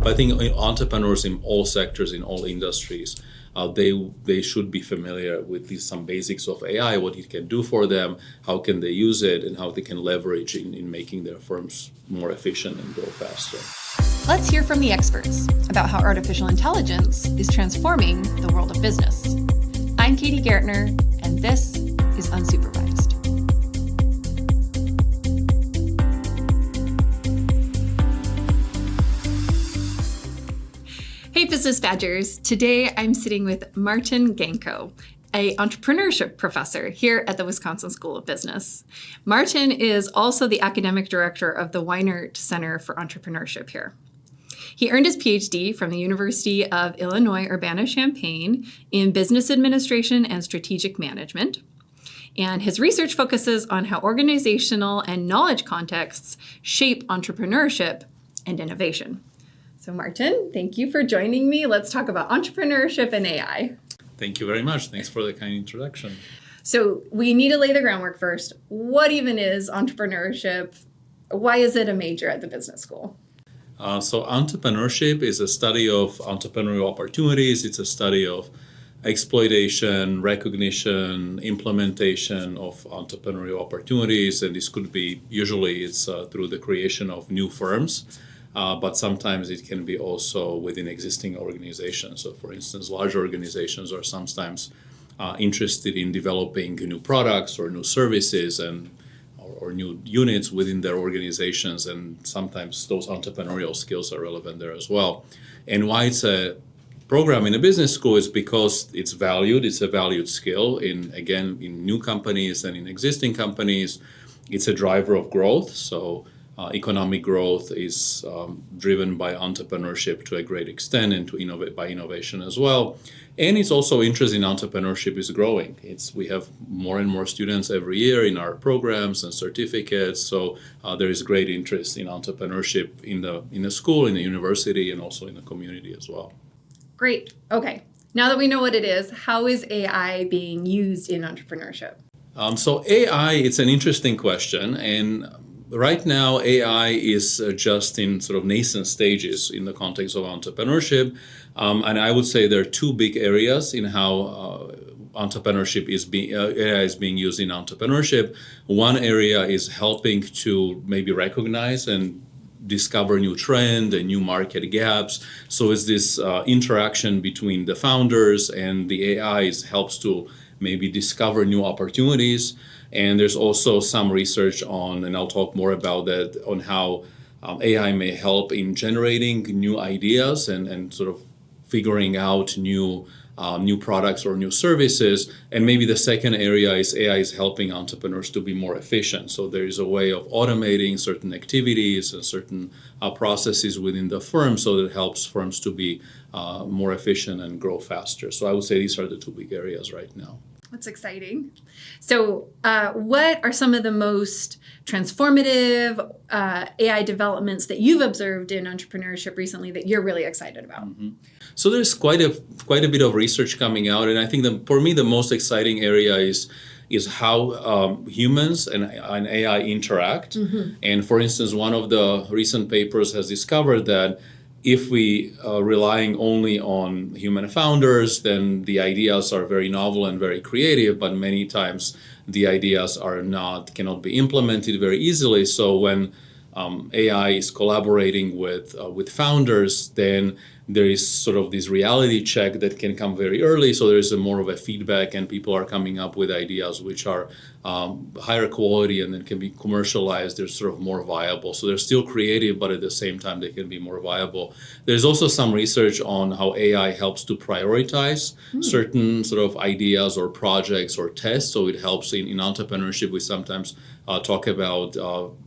But I think entrepreneurs in all sectors, in all industries, they should be familiar with some basics of AI, what it can do for them, how can they use it, and how they can leverage in making their firms more efficient and grow faster. Let's hear from the experts about how artificial intelligence is transforming the world of business. I'm Katie Gaertner, and this is Unsupervised. Hey, Business Badgers. Today, I'm sitting with Martin Ganco, an entrepreneurship professor here at the Wisconsin School of Business. Martin is also the academic director of the Weinert Center for Entrepreneurship here. He earned his PhD from the University of Illinois Urbana-Champaign in Business Administration and Strategic Management. And his research focuses on how organizational and knowledge contexts shape entrepreneurship and innovation. So Martin, thank you for joining me. Let's talk about entrepreneurship and AI. Thank you very much. Thanks for the kind introduction. So we need to lay the groundwork first. What even is entrepreneurship? Why is it a major at the business school? So entrepreneurship is a study of entrepreneurial opportunities. It's a study of exploitation, recognition, implementation of entrepreneurial opportunities. And this could be, usually it's through the creation of new firms. But sometimes it can be also within existing organizations. So for instance, large organizations are sometimes interested in developing new products or new services or new units within their organizations, and sometimes those entrepreneurial skills are relevant there as well. And why it's a program in a business school is because it's valued. It's a valued skill in new companies and in existing companies. It's a driver of growth. So economic growth is driven by entrepreneurship to a great extent, and by innovation as well. And it's also interest in entrepreneurship is growing. We have more and more students every year in our programs and certificates. So there is great interest in entrepreneurship in the school, in the university, and also in the community as well. Great. Okay. Now that we know what it is, how is AI being used in entrepreneurship? So AI, it's an interesting question, and right now, AI is just in sort of nascent stages in the context of entrepreneurship. And I would say there are two big areas in how AI is being used in entrepreneurship. One area is helping to maybe recognize and discover new trend and new market gaps. So it's this interaction between the founders and the AI helps to maybe discover new opportunities. And there's also some research on, and I'll talk more about that, on how AI may help in generating new ideas and sort of figuring out new products or new services. And maybe the second area is AI is helping entrepreneurs to be more efficient. So there is a way of automating certain activities and certain processes within the firm, so that it helps firms to be more efficient and grow faster. So I would say these are the two big areas right now. That's exciting. So what are some of the most transformative AI developments that you've observed in entrepreneurship recently that you're really excited about? Mm-hmm. So there's quite a bit of research coming out, and I think for me the most exciting area is how humans and AI interact. Mm-hmm. And for instance, one of the recent papers has discovered that if we are relying only on human founders, then the ideas are very novel and very creative, but many times the ideas cannot be implemented very easily. So when AI is collaborating with founders, then there is sort of this reality check that can come very early. So there is more of a feedback, and people are coming up with ideas which are higher quality and then can be commercialized. They're sort of more viable. So they're still creative, but at the same time, they can be more viable. There's also some research on how AI helps to prioritize certain sort of ideas or projects or tests. So it helps in entrepreneurship. We sometimes talk about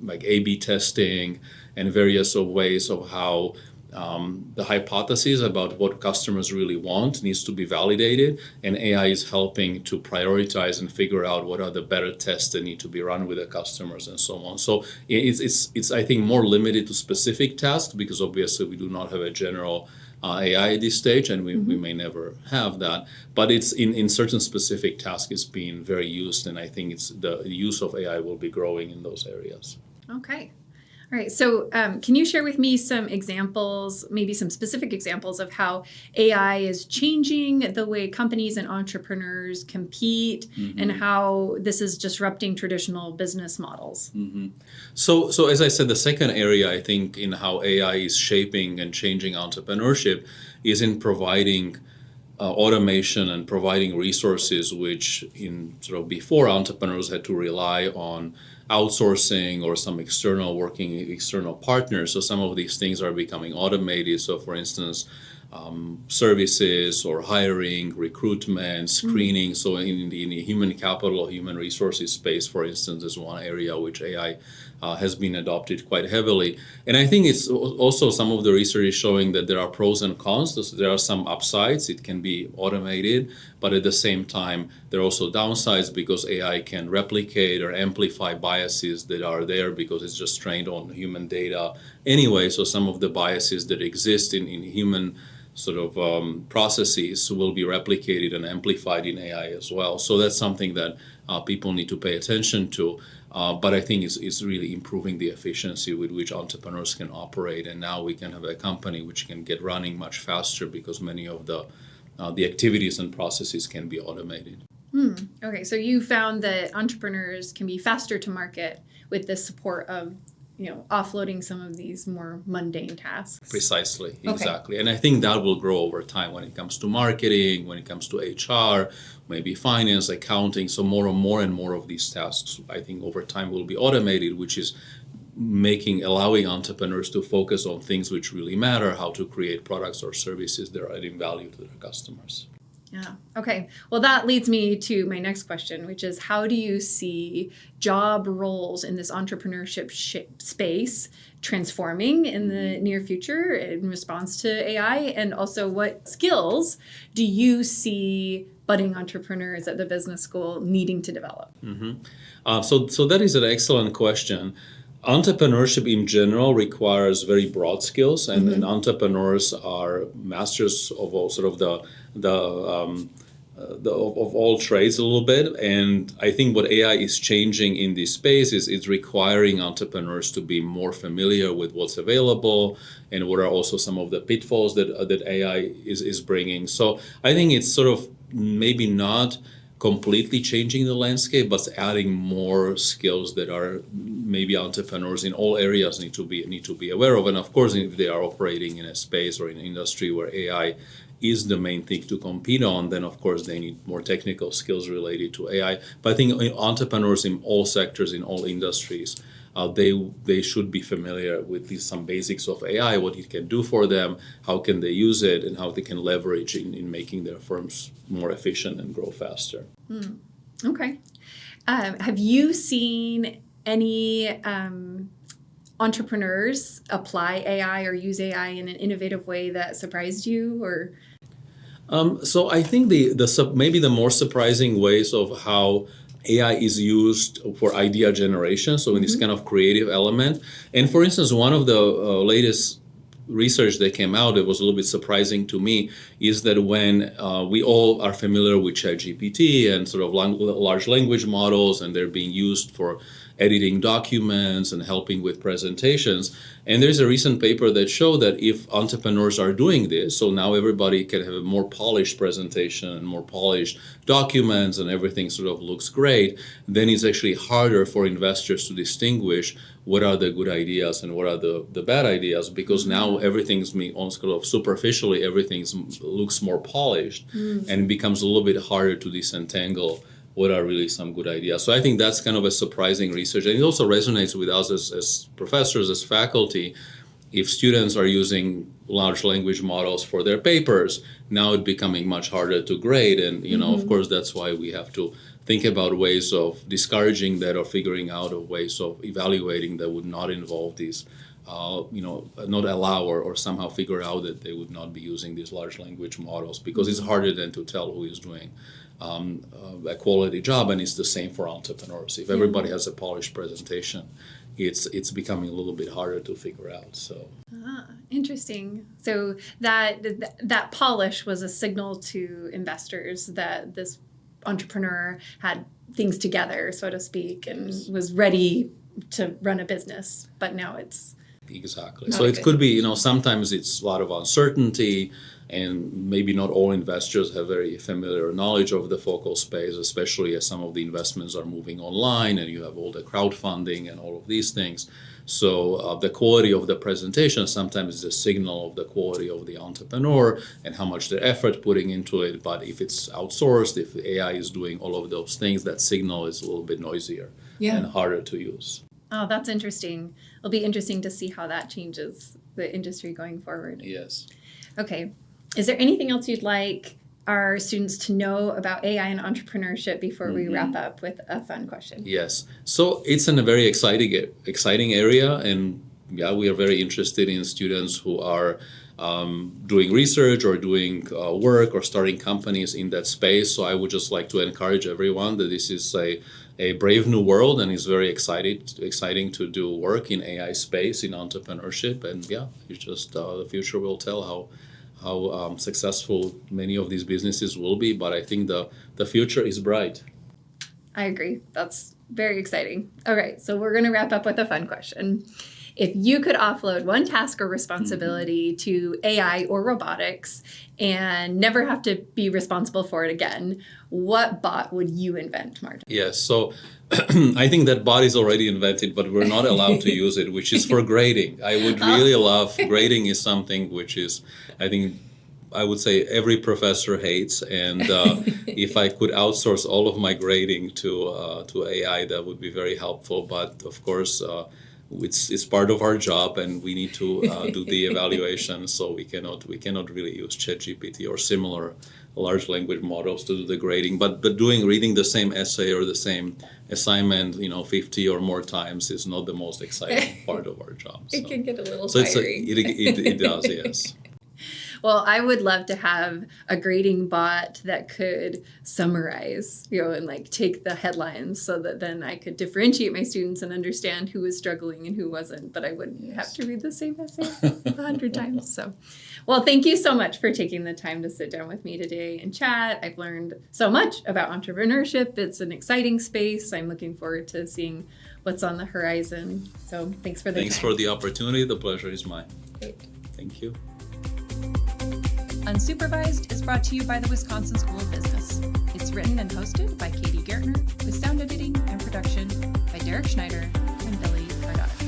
like A/B testing and various ways of how the hypothesis about what customers really want needs to be validated, and AI is helping to prioritize and figure out what are the better tests that need to be run with the customers and so on. So it's I think more limited to specific tasks, because obviously we do not have a general AI at this stage, and we may never have that. But it's in certain specific tasks it's being very used, and I think the use of AI will be growing in those areas. Okay. All right. So can you share with me some examples, maybe some specific examples of how AI is changing the way companies and entrepreneurs compete and how this is disrupting traditional business models? So as I said, the second area I think in how AI is shaping and changing entrepreneurship is in providing automation and providing resources which in sort of before entrepreneurs had to rely on outsourcing or some external partners. So some of these things are becoming automated. So for instance, services or hiring, recruitment, screening. So in the human capital, human resources space, for instance, is one area which AI has been adopted quite heavily. And I think it's also some of the research is showing that there are pros and cons. So there are some upsides. It can be automated, but at the same time, there are also downsides because AI can replicate or amplify biases that are there because it's just trained on human data anyway. So some of the biases that exist in human sort of processes will be replicated and amplified in AI as well. So that's something that people need to pay attention to. But I think it's really improving the efficiency with which entrepreneurs can operate. And now we can have a company which can get running much faster because many of the activities and processes can be automated. Okay, so you found that entrepreneurs can be faster to market with the support of offloading some of these more mundane tasks. Precisely, Okay. exactly. And I think that will grow over time when it comes to marketing, when it comes to HR, maybe finance, accounting. So more and more of these tasks, I think over time will be automated, which is allowing entrepreneurs to focus on things which really matter, how to create products or services that are adding value to their customers. Yeah. Okay. Well, that leads me to my next question, which is how do you see job roles in this entrepreneurship space transforming in the near future in response to AI? And also, what skills do you see budding entrepreneurs at the business school needing to develop? So that is an excellent question. Entrepreneurship in general requires very broad skills, and entrepreneurs are masters of all sort of of all trades a little bit. And I think what AI is changing in this space is it's requiring entrepreneurs to be more familiar with what's available and what are also some of the pitfalls that AI is bringing. So I think it's sort of maybe not completely changing the landscape, but adding more skills that are maybe entrepreneurs in all areas need to be aware of. And of course, if they are operating in a space or in an industry where AI is the main thing to compete on, then of course they need more technical skills related to AI. But I think entrepreneurs in all sectors, in all industries, they should be familiar with some basics of AI, what it can do for them, how can they use it, and how they can leverage in making their firms more efficient and grow faster. Okay. Have you seen any entrepreneurs apply AI or use AI in an innovative way that surprised you? Or so I think maybe the more surprising ways of how AI is used for idea generation, so in this kind of creative element. And for instance, one of the latest research that came out that was a little bit surprising to me is that when we all are familiar with ChatGPT and sort of large language models, and they're being used for editing documents and helping with presentations. And there's a recent paper that showed that if entrepreneurs are doing this, so now everybody can have a more polished presentation and more polished documents and everything sort of looks great, then it's actually harder for investors to distinguish what are the good ideas and what are the bad ideas, because now everything's on sort of superficially, everything looks more polished, and it becomes a little bit harder to disentangle what are really some good ideas. So I think that's kind of a surprising research. And it also resonates with us as professors, as faculty. If students are using large language models for their papers, now it's becoming much harder to grade. And, of course, that's why we have to think about ways of discouraging that or figuring out ways of evaluating that would not involve these, not allow or somehow figure out that they would not be using these large language models, because it's harder then to tell who is doing a quality job. And it's the same for entrepreneurs. If everybody has a polished presentation, it's becoming a little bit harder to figure out. So interesting. So that polish was a signal to investors that this entrepreneur had things together, so to speak, and was ready to run a business, but now it's Exactly. So it could be, sometimes it's a lot of uncertainty, and maybe not all investors have very familiar knowledge of the focal space, especially as some of the investments are moving online and you have all the crowdfunding and all of these things. So the quality of the presentation sometimes is a signal of the quality of the entrepreneur and how much their effort putting into it. But if it's outsourced, if AI is doing all of those things, that signal is a little bit noisier and harder to use. Oh, that's interesting. It'll be interesting to see how that changes the industry going forward. Yes. Okay. Is there anything else you'd like our students to know about AI and entrepreneurship before we wrap up with a fun question? Yes. So it's a very exciting area, and we are very interested in students who are doing research or doing work or starting companies in that space. So I would just like to encourage everyone that this is a brave new world, and it's very exciting to do work in AI space, in entrepreneurship. And it's just the future will tell how successful many of these businesses will be. But I think the future is bright. I agree. That's very exciting. All right, so we're going to wrap up with a fun question. If you could offload one task or responsibility to AI or robotics and never have to be responsible for it again, what bot would you invent, Martin? Yes, so I think that bot is already invented, but we're not allowed to use it, which is for grading. I would really love, grading is something which is, I would say every professor hates, and if I could outsource all of my grading to AI, that would be very helpful. But of course, it's part of our job, and we need to do the evaluation. So we cannot really use ChatGPT or similar large language models to do the grading. But reading the same essay or the same assignment, 50 or more times is not the most exciting part of our job. It can get a little so tiring. It does, yes. Well, I would love to have a grading bot that could summarize, and take the headlines so that then I could differentiate my students and understand who was struggling and who wasn't, but I wouldn't have to read the same essay 100 times. So, well, thank you so much for taking the time to sit down with me today and chat. I've learned so much about entrepreneurship. It's an exciting space. I'm looking forward to seeing what's on the horizon. So thanks for the time. Thanks for the opportunity. The pleasure is mine. Great. Thank you. Unsupervised is brought to you by the Wisconsin School of Business. It's written and hosted by Katie Gaertner, with sound editing and production by Derek Schneider and Billy Cardot.